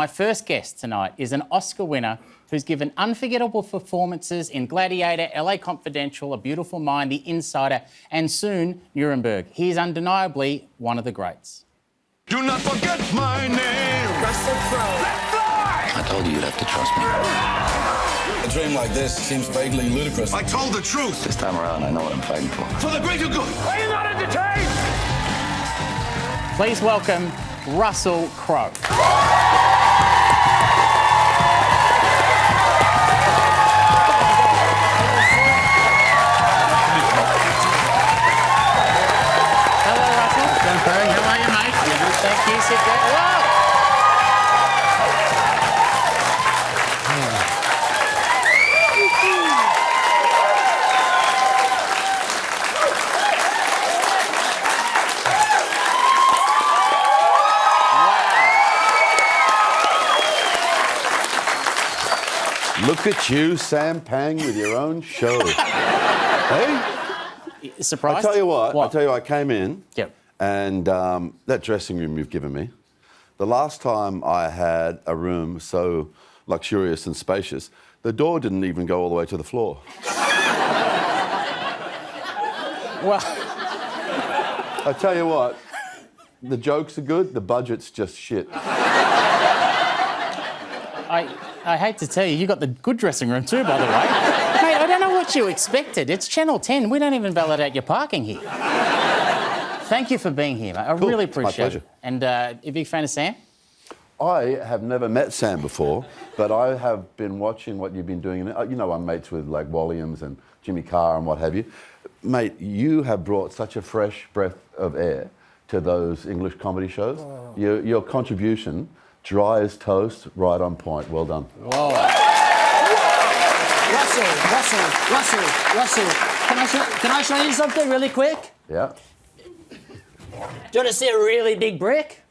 My first guest tonight is an Oscar winner who's given unforgettable performances in Gladiator, LA Confidential, A Beautiful Mind, The Insider, and soon Nuremberg. He is undeniably one of the greats. Do not forget my name, Russell Crowe. I told you you'd have to trust me. A dream like this seems vaguely ludicrous. I told the truth. This time around, I know what I'm fighting for. For the greater good. Are you not entertained? Please welcome Russell Crowe. How are you, mate? Thank you. Sit down. Whoa! Wow. Look at you, Sam Pang, with your own show. Hey? Surprised? I tell you what, I came in. Yep. And that dressing room you've given me, the last time I had a room so luxurious and spacious, the door didn't even go all the way to the floor. Well, I tell you what, the jokes are good, the budget's just shit. I hate to tell you, you got the good dressing room too, by the way. Mate, I don't know what you expected. It's Channel 10. We don't even validate your parking here. Thank you for being here, mate. I really appreciate it. And you a big fan of Sam? I have never met Sam before, but I have been watching what you've been doing. You know, I'm mates with like Williams and Jimmy Carr and what have you. Mate, you have brought such a fresh breath of air to those English comedy shows. Oh. Your contribution, dry as toast, right on point. Well done. Whoa. Russell. Can I show you something really quick? Yeah. Do you want to see a really big brick?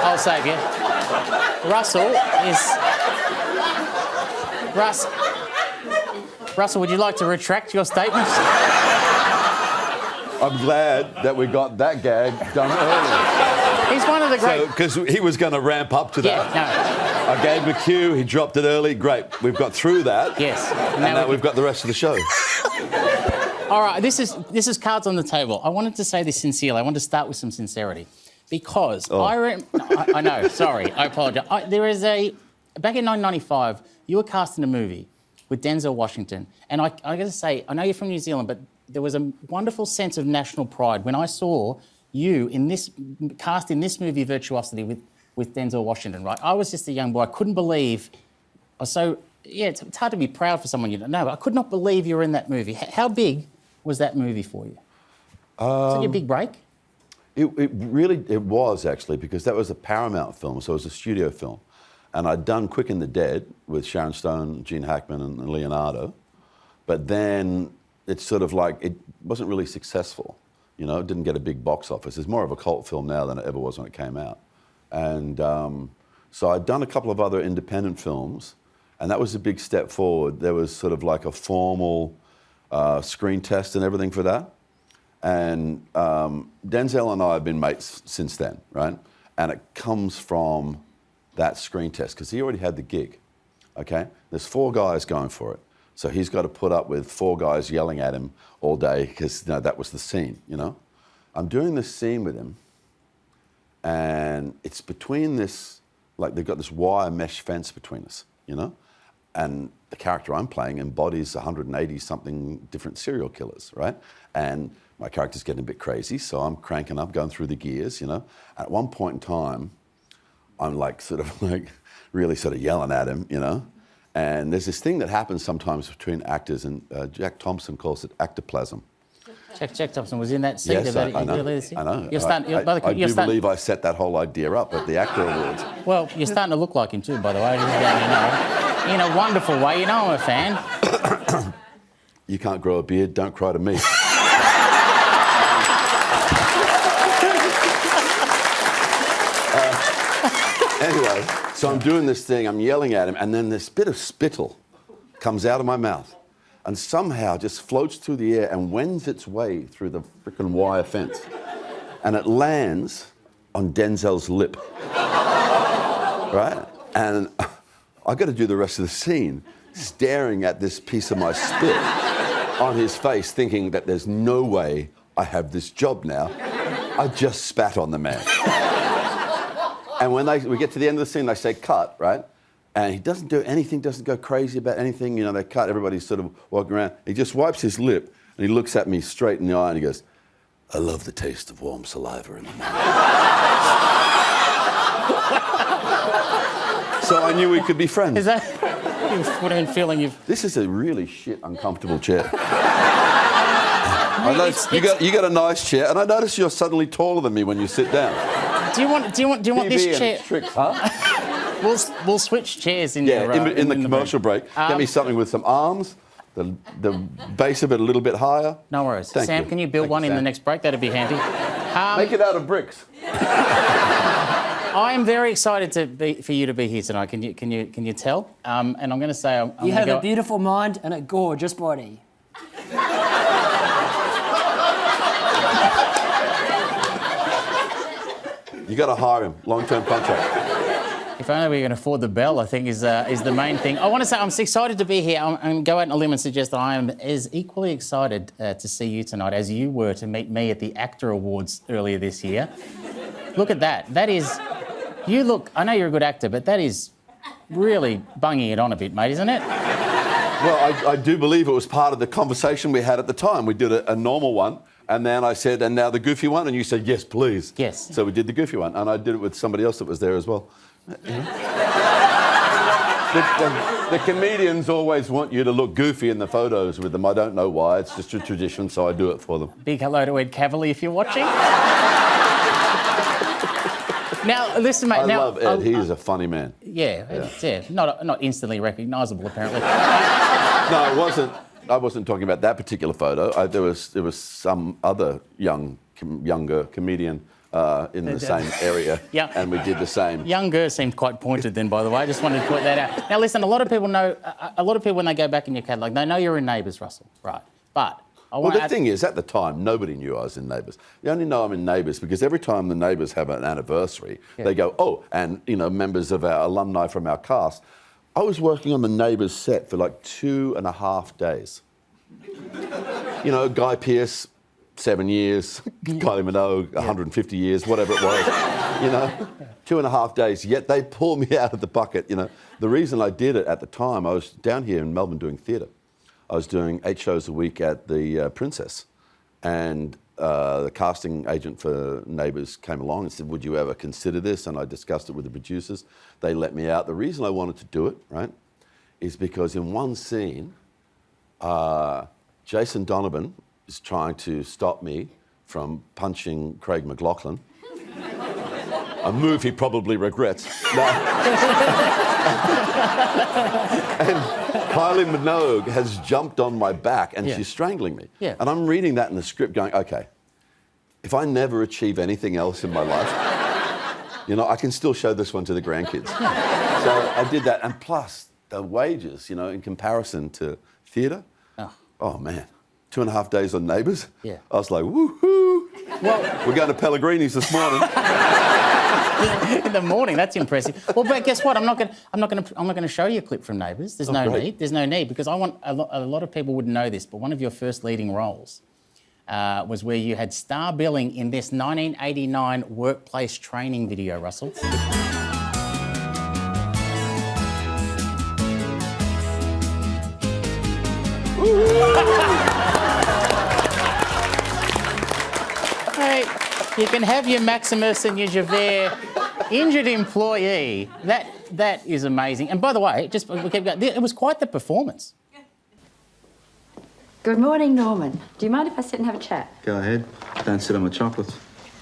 I'll save you. Russell, would you like to retract your statement? I'm glad that we got that gag done early. He's one of the great... Because he was going to ramp up to that. Yeah, no. I gave him a cue, he dropped it early. Great, we've got through that. Yes. And now we've got the rest of the show. All right, this is cards on the table. I wanted to say this sincerely. I wanted to start with some sincerity. Because I know, sorry, I apologise. Back in 1995, you were cast in a movie with Denzel Washington. And I got to say, I know you're from New Zealand, but there was a wonderful sense of national pride when I saw you cast in this movie, Virtuosity, with Denzel Washington, right? I was just a young boy. I couldn't believe... it's hard to be proud for someone you don't know, but I could not believe you were in that movie. How big was that movie for you? Was it your big break? It really was, actually, because that was a Paramount film, so it was a studio film. And I'd done Quick and the Dead with Sharon Stone, Gene Hackman and Leonardo. But then it's sort of like, it wasn't really successful. You know, it didn't get a big box office. It's more of a cult film now than it ever was when it came out. And so I'd done a couple of other independent films, and that was a big step forward. There was sort of like a formal screen test and everything for that. And Denzel and I have been mates since then, right? And it comes from that screen test, because he already had the gig, okay? There's 4 guys going for it. So he's got to put up with 4 guys yelling at him all day, because that was the scene, you know? I'm doing this scene with him, and it's between this, like they've got this wire mesh fence between us, you know? And the character I'm playing embodies 180-something different serial killers, right? And my character's getting a bit crazy, so I'm cranking up, going through the gears, you know? At one point in time, I'm like really yelling at him, you know? And there's this thing that happens sometimes between actors, and Jack Thompson calls it actoplasm. Jack Thompson was in that scene. Yes, I know. I do believe I set that whole idea up at the Actor Awards. Well, you're starting to look like him too, by the way. In a wonderful way. You know I'm a fan. You can't grow a beard, don't cry to me. Anyway, so I'm doing this thing, I'm yelling at him, and then this bit of spittle comes out of my mouth. and somehow just floats through the air and wends its way through the frickin' wire fence. And it lands on Denzel's lip. Right? And I got to do the rest of the scene staring at this piece of my spit on his face, thinking that there's no way I have this job now. I just spat on the man. And when we get to the end of the scene, they say cut, right? And he doesn't do anything, doesn't go crazy about anything. You know, they cut, everybody's sort of walking around. He just wipes his lip and he looks at me straight in the eye and he goes, I love the taste of warm saliva in the mouth. So I knew we could be friends. Is that what I'm feeling? This is a really shit, uncomfortable chair. I noticed you got a nice chair, and I notice you're suddenly taller than me when you sit down. Do you want this chair? Tricks, huh? We'll switch chairs in in the commercial break. Get me something with some arms, the base of it a little bit higher. No worries. Thank Sam, you. can you build one in the next break? That'd be handy. Make it out of bricks. I am very excited for you to be here tonight. Can you tell? And I'm going to say You have a beautiful mind and a gorgeous body. You got to hire him. Long-term contract. If only we can afford the bell, I think is the main thing. I want to say I'm excited to be here. I'm going to go out on a limb and suggest that I am as equally excited to see you tonight as you were to meet me at the Actor Awards earlier this year. Look at that. That is... You look... I know you're a good actor, but that is really bunging it on a bit, mate, isn't it? Well, I do believe it was part of the conversation we had at the time. We did a normal one, and then I said, and now the goofy one, and you said, yes, please. Yes. So we did the goofy one, and I did it with somebody else that was there as well. The comedians always want you to look goofy in the photos with them. I don't know why. It's just a tradition, so I do it for them. Big hello to Ed Cavalier if you're watching. Now, listen, mate. I love Ed. He is a funny man. Yeah. Not instantly recognisable, apparently. No, it wasn't. I wasn't talking about that particular photo. There was some other younger comedian in the same area, and we did the same. Younger seemed quite pointed then, by the way. I just wanted to point that out. Now, listen, a lot of people when they go back in your catalogue, they know you're in Neighbours, Russell, right? But the thing is, at the time, nobody knew I was in Neighbours. They only know I'm in Neighbours because every time the Neighbours have an anniversary, they go, oh, and, you know, members of our alumni from our cast. I was working on the Neighbours set for like 2.5 days. You know, Guy Pearce, 7 years, Kylie Minogue, 150 years, whatever it was, you know, 2.5 days, yet they pull me out of the bucket, you know. The reason I did it at the time, I was down here in Melbourne doing theatre. I was doing 8 shows a week at the Princess, and the casting agent for Neighbours came along and said, would you ever consider this? And I discussed it with the producers. They let me out. The reason I wanted to do it, right, is because in one scene, Jason Donovan is trying to stop me from punching Craig McLachlan. A move he probably regrets. No. And Kylie Minogue has jumped on my back and she's strangling me. Yeah. And I'm reading that in the script going, okay, if I never achieve anything else in my life, you know, I can still show this one to the grandkids. So I did that. And plus, the wages, you know, in comparison to theatre, oh man, 2.5 days on Neighbours. Yeah. I was like, woohoo! Well, we're going to Pellegrini's this morning. In the morning, that's impressive. Well, but guess what? I'm not going to show you a clip from Neighbours. There's no need. There's no need because I want a lot of people wouldn't know this, but one of your first leading roles was where you had star billing in this 1989 workplace training video, Russell. Hey, you can have your Maximus and your Javert injured employee. That is amazing. And by the way, we keep going. It was quite the performance. Good morning, Norman. Do you mind if I sit and have a chat? Go ahead. Don't sit on my chocolates.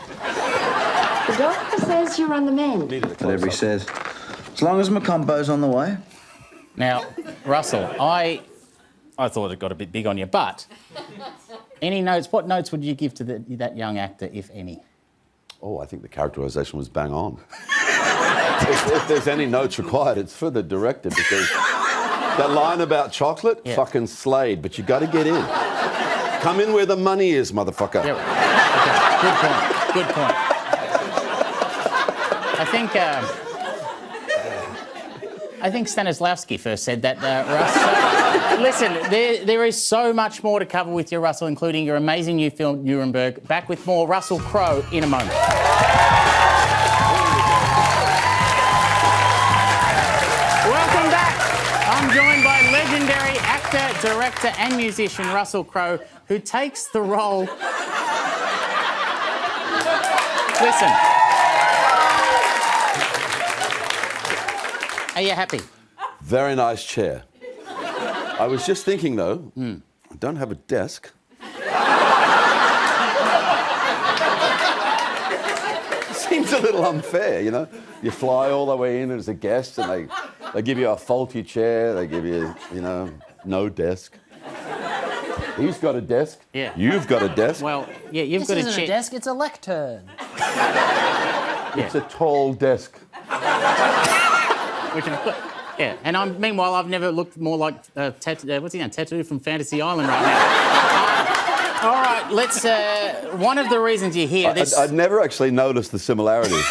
The doctor says you're on the mend. Whatever he says. As long as my combo's on the way. Now, Russell, I thought it got a bit big on you, but any notes? What notes would you give to that young actor, if any? Oh, I think the characterisation was bang on. if there's any notes required, it's for the director because That line about chocolate, fucking slayed, but you got to get in. Come in where the money is, motherfucker. Yeah. Okay. Good point. I think Stanislavski first said that, Russ. Listen, there is so much more to cover with you, Russell, including your amazing new film, Nuremberg. Back with more Russell Crowe in a moment. Welcome back. I'm joined by legendary actor, director and musician Russell Crowe, who takes the role... Listen. Are you happy? Very nice chair. I was just thinking, though, I don't have a desk. Seems a little unfair, you know? You fly all the way in as a guest and they give you a faulty chair, they give you, you know, no desk. He's got a desk. Yeah. You've got a desk. Well, yeah, you've got a chair. This isn't a desk, it's a lectern. It's a tall desk. Which is, yeah, and meanwhile, I've never looked more like what's he name? Tattoo from Fantasy Island right now. All right, let's. One of the reasons you hear this. I'd never actually noticed the similarity.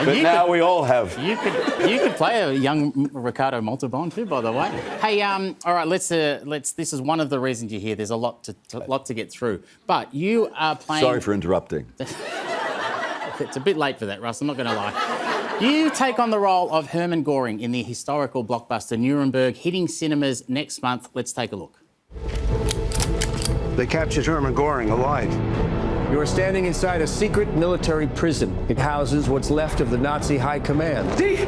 But now we all have. You could play a young Ricardo Montalban too, by the way. Hey, all right, let's. This is one of the reasons you're here. There's a lot to get through, but you are playing. Sorry for interrupting. It's a bit late for that, Russ. I'm not going to lie. You take on the role of Hermann Göring in the historical blockbuster Nuremberg, hitting cinemas next month. Let's take a look. They captured Hermann Göring alive. You are standing inside a secret military prison. It houses what's left of the Nazi high command. Hey!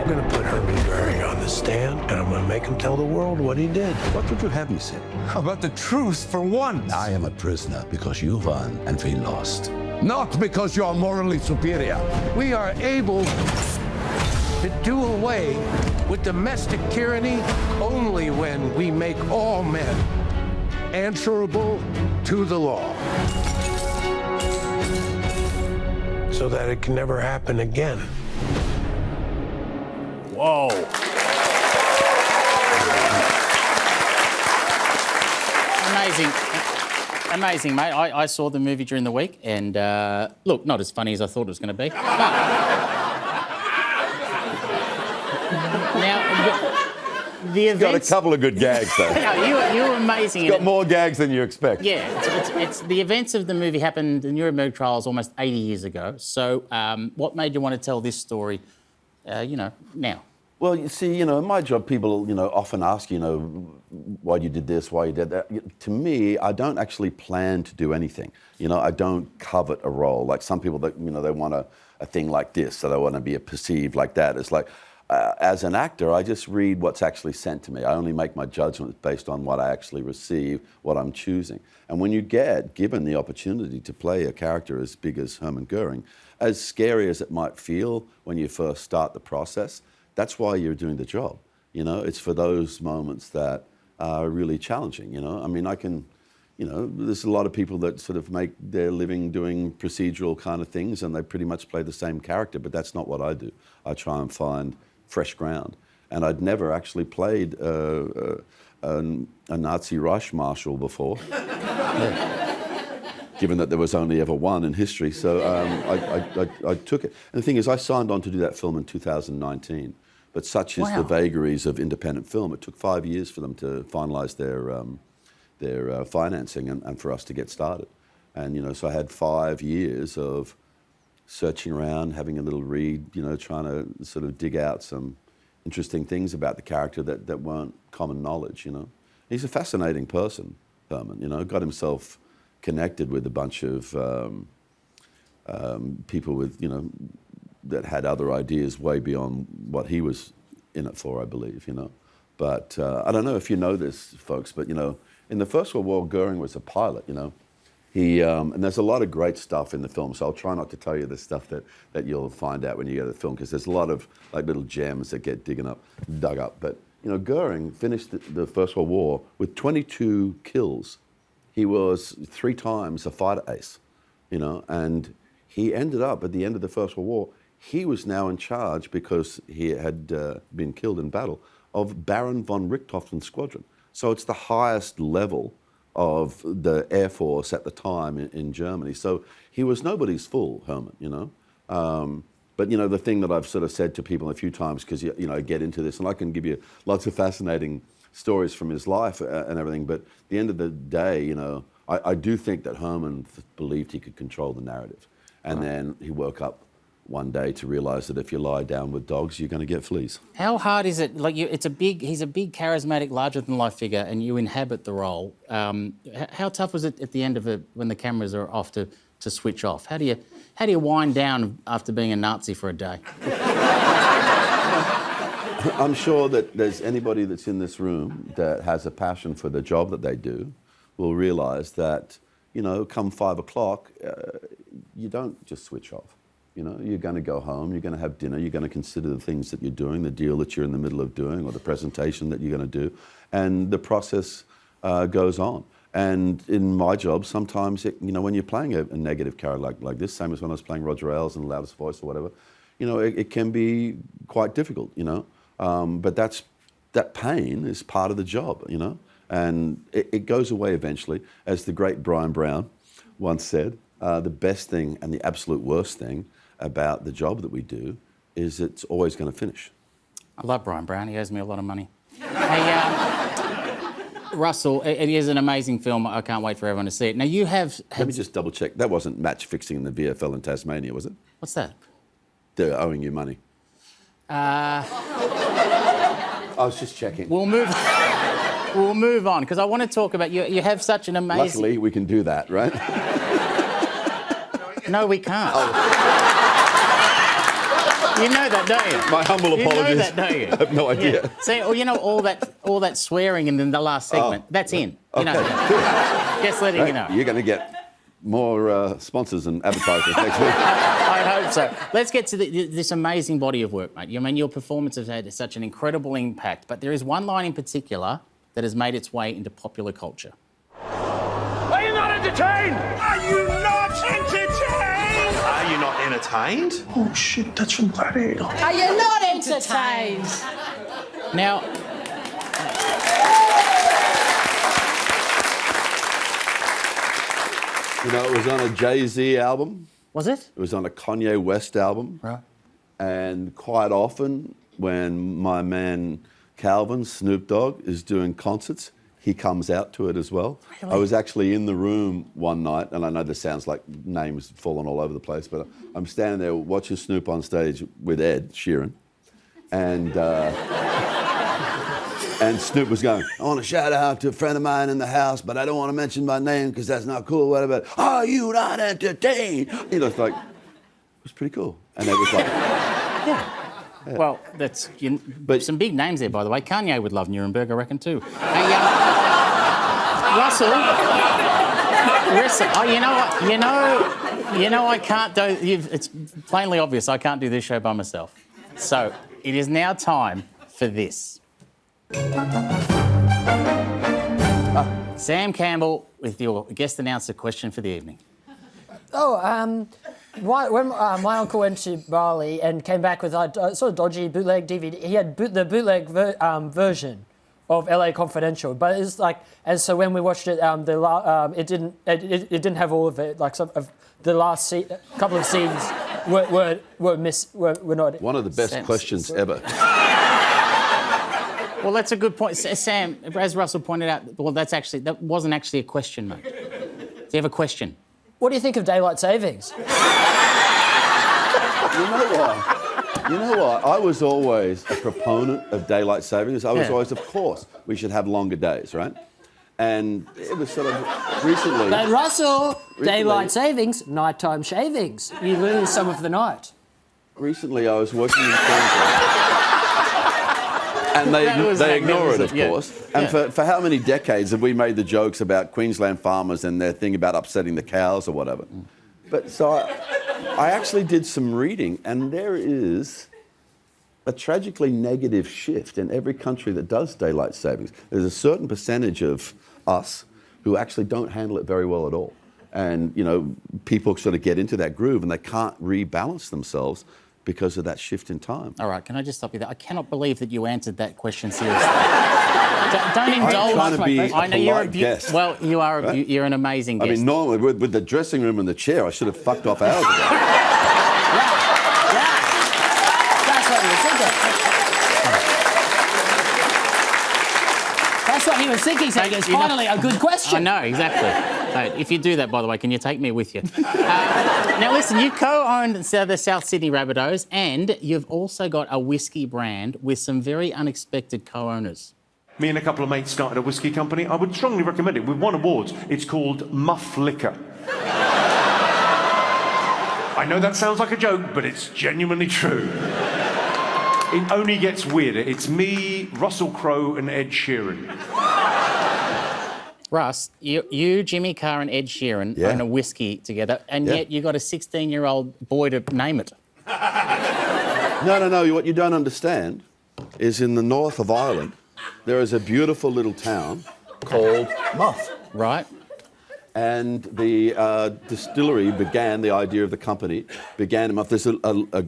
I'm gonna put Hermann Göring on the stand, and I'm gonna make him tell the world what he did. What would you have me say? How about the truth for once? I am a prisoner because you won and we lost. Not because you are morally superior. We are able to do away with domestic tyranny only when we make all men answerable to the law. So that it can never happen again. Whoa. Amazing, mate. I saw the movie during the week, and look, not as funny as I thought it was going to be. But... now, the events... Got a couple of good gags, though. No, you were amazing. Got more gags than you expect. Yeah, it's the events of the movie happened. The Nuremberg trials almost 80 years ago. So, what made you want to tell this story? Now. Well, you see, my job, people, often ask, why you did this, why you did that. To me, I don't actually plan to do anything. I don't covet a role. Like some people that, they want a thing like this, so they want to be perceived like that. It's like, as an actor, I just read what's actually sent to me. I only make my judgments based on what I actually receive, what I'm choosing. And when you get given the opportunity to play a character as big as Hermann Göring, as scary as it might feel when you first start the process, that's why you're doing the job. It's for those moments that are really challenging. I mean, there's a lot of people that sort of make their living doing procedural kind of things and they pretty much play the same character, but that's not what I do. I try and find fresh ground. And I'd never actually played a Nazi Reich Marshal before, given that there was only ever one in history. So I took it. And the thing is, I signed on to do that film in 2019. But such is the vagaries of independent film. It took 5 years for them to finalise their financing and for us to get started. And, so I had 5 years of searching around, having a little read, trying to sort of dig out some interesting things about the character that weren't common knowledge, He's a fascinating person, Herman, got himself connected with a bunch of people with, that had other ideas way beyond what he was in it for, I believe, But I don't know if you know this, folks, but, in the First World War, Göring was a pilot, He, and there's a lot of great stuff in the film, so I'll try not to tell you the stuff that you'll find out when you go to the film, because there's a lot of like little gems that get dug up. But, Göring finished the First World War with 22 kills. He was 3 times a fighter ace, and he ended up at the end of the First World War, he was now in charge, because he had been killed in battle, of Baron von Richthofen's squadron. So it's the highest level of the Air Force at the time in Germany. So he was nobody's fool, Hermann, you know. But, you know, the thing that I've sort of said to people a few times, because, you know, I get into this, and I can give you lots of fascinating stories from his life and everything, but at the end of the day, you know, I do think that Hermann believed he could control the narrative. And then he woke up one day to realise that if you lie down with dogs, you're going to get fleas. How hard is it? Like, he's a big, charismatic, larger-than-life figure, and you inhabit the role. How tough was it at the end of it when the cameras are off to switch off? How do you wind down after being a Nazi for a day? I'm sure that there's anybody that's in this room that has a passion for the job that they do will realise that, you know, come 5 o'clock, you don't just switch off. You know, you're going to go home, you're going to have dinner, you're going to consider the things that you're doing, the deal that you're in the middle of doing, or the presentation that you're going to do, and the process goes on. And in my job, sometimes, you know, when you're playing a negative character like this, same as when I was playing Roger Ailes in The Loudest Voice or whatever, you know, it can be quite difficult, you know. But that pain is part of the job, you know, and it goes away eventually. As the great Brian Brown once said, the best thing and the absolute worst thing about the job that we do is it's always going to finish. I love Brian Brown. He owes me a lot of money. Hey, Russell, it is an amazing film. I can't wait for everyone to see it. Now, you have... Let me just double check. That wasn't match fixing in the VFL in Tasmania, was it? What's that? They're owing you money. I was just checking. We'll move on, because I want to talk about... You have such an amazing... Luckily, we can do that, right? No, we can't. You know that, don't you? My humble apologies. You know that, don't you? I have no idea. Yeah. See, well, you know, all that swearing in the last segment, that's in. You know, just letting you know. You're going to get more sponsors and advertisers next week. I hope so. Let's get to this amazing body of work, mate. I mean, your performance has had such an incredible impact, but there is one line in particular that has made its way into popular culture. Are you not entertained? Are you not entertained? Are you not entertained? Oh, shit, that's from Gladiator. Are you not entertained? Now, You know, it was on a Jay-Z album. was it? It was on a Kanye West album. Right. And quite often, when my man Calvin, Snoop Dogg, is doing concerts, he comes out to it as well. Really? I was actually in the room one night, and I know this sounds like names falling all over the place, but I'm standing there watching Snoop on stage with Ed Sheeran, and Snoop was going, I want to shout out to a friend of mine in the house, but I don't want to mention my name because that's not cool, whatever. Are you not entertained? You know, it's like, it was pretty cool. And it was like, Yeah. Well, that's some big names there, by the way. Kanye would love Nuremberg, I reckon, too. Hey, Russell. Oh, you know what? You know I can't do... It's plainly obvious I can't do this show by myself. So it is now time for this. Sam Campbell with your guest announcer question for the evening. When my uncle went to Bali and came back with a sort of dodgy bootleg DVD, he had the bootleg version of LA Confidential, but it's like, and so when we watched it, it didn't have all of it. Like some of the last couple of scenes were not. One of the best questions ever. Well, that's a good point, Sam. As Russell pointed out, well, that wasn't actually a question, mate. Do you have a question? What do you think of daylight savings? You know what? I was always a proponent of daylight savings. I was always, of course, we should have longer days, right? And it was sort of recently... But Russell, daylight savings, nighttime shavings. You lose some of the night. Recently, I was working in Queensland. And they ignore it, of course. And for how many decades have we made the jokes about Queensland farmers and their thing about upsetting the cows or whatever? But so I actually did some reading, and there is a tragically negative shift in every country that does daylight savings. There's a certain percentage of us who actually don't handle it very well at all. And, you know, people sort of get into that groove and they can't rebalance themselves because of that shift in time. All right, can I just stop you there? I cannot believe that you answered that question seriously. Don't indulge. I'm trying to be a I know you're polite guest. Well, you are. Right? You're an amazing guest. I mean, normally with the dressing room and the chair, I should have fucked off hours ago. That's what he was thinking. That's what he was thinking, so it's finally a good question. I know, exactly. So if you do that, by the way, can you take me with you? Now, listen, you co-owned the South Sydney Rabbitohs, and you've also got a whiskey brand with some very unexpected co-owners. Me and a couple of mates started a whiskey company. I would strongly recommend it. We've won awards. It's called Muff Liquor. I know that sounds like a joke, but it's genuinely true. It only gets weirder. It's me, Russell Crowe, and Ed Sheeran. Russ, you, Jimmy Carr, and Ed Sheeran own a whiskey together, and yet you got a 16-year-old boy to name it. No. What you don't understand is in the north of Ireland, there is a beautiful little town called Muff. Right. And the distillery began, the idea of the company began in Muff. There's a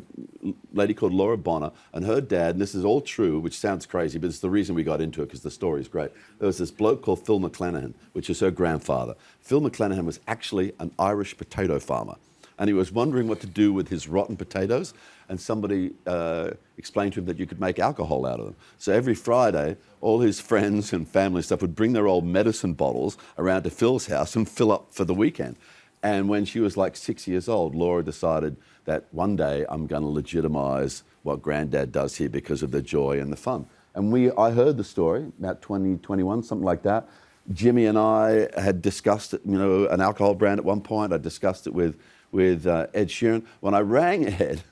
lady called Laura Bonner and her dad, and this is all true, which sounds crazy, but it's the reason we got into it because the story's great. There was this bloke called Phil McClenaghan, which is her grandfather. Phil McClenaghan was actually an Irish potato farmer, and he was wondering what to do with his rotten potatoes, and somebody explained to him that you could make alcohol out of them. So every Friday, all his friends and family stuff would bring their old medicine bottles around to Phil's house and fill up for the weekend. And when she was like 6 years old, Laura decided that one day I'm going to legitimise what Granddad does here because of the joy and the fun. And I heard the story about 2021, something like that. Jimmy and I had discussed it, an alcohol brand at one point. I discussed it with Ed Sheeran. When I rang Ed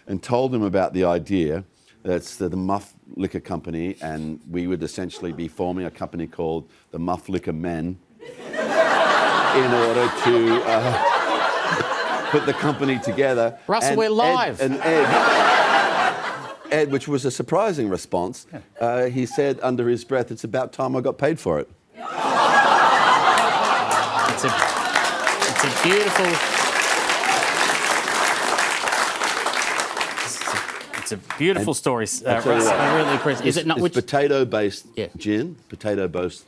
and told him about the idea, that's the Muff Liquor Company, and we would essentially be forming a company called the Muff Liquor Men in order to put the company together. Russell, we're live. Ed, which was a surprising response, he said under his breath, "It's about time I got paid for it." It's a beautiful... It's a beautiful story, Russ. I really appreciate it. Is it not? It's potato-based gin, potato-based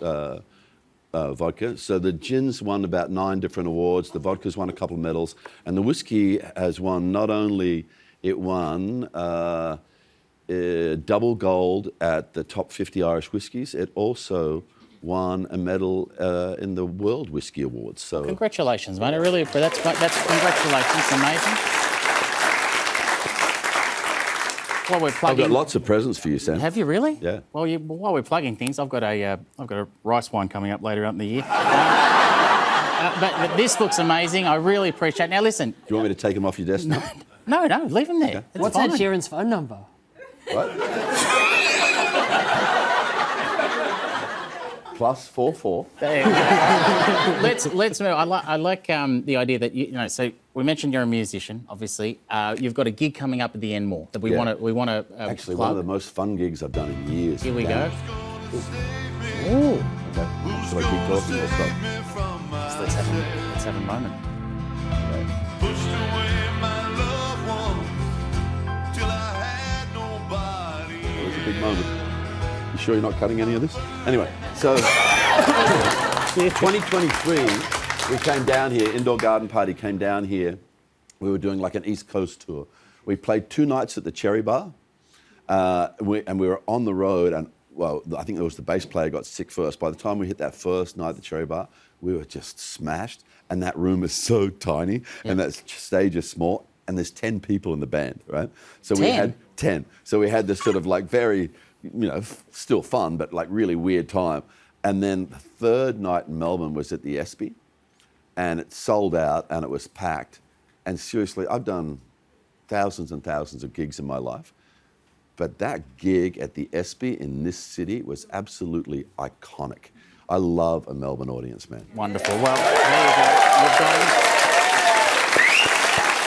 vodka. So the gin's won about 9 different awards. The vodka's won a couple of medals, and the whiskey has won. Not only it won double gold at the top 50 Irish whiskies, it also won a medal in the World Whiskey Awards. So congratulations, mate. I really that's congratulations, amazing. While we're plugging, I've got lots of presents for you, Sam. Have you really? Yeah. Well, while we're plugging things, I've got a rice wine coming up later on in the year. But this looks amazing. I really appreciate it. Now, listen. Do you want me to take them off your desk now? No, leave them there. Okay. What's Ed Sheeran's phone number? What? +44. Let's move. I like the idea that So we mentioned you're a musician. Obviously, you've got a gig coming up at the Enmore that we want to. Actually, plug. one of the most fun gigs I've done in years. Here we go. Ooh. Okay. Shall I keep talking or stop? Let's have a moment. It was a big moment. You sure you're not cutting any of this? Anyway, so 2023, we came down here, Indoor Garden Party came down here. We were doing like an East Coast tour. We played 2 nights at the Cherry Bar, and we were on the road, and well, I think it was the bass player got sick first. By the time we hit that first night at the Cherry Bar, we were just smashed, and that room is so tiny, and that stage is small, and there's 10 people in the band, right? So 10? we had 10. So we had this sort of like very, still fun, but like really weird time. And then the third night in Melbourne was at the Espy, and it sold out, and it was packed. And seriously, I've done thousands and thousands of gigs in my life, but that gig at the Espy in this city was absolutely iconic. I love a Melbourne audience, man. Wonderful. Well, there you go. You've got him.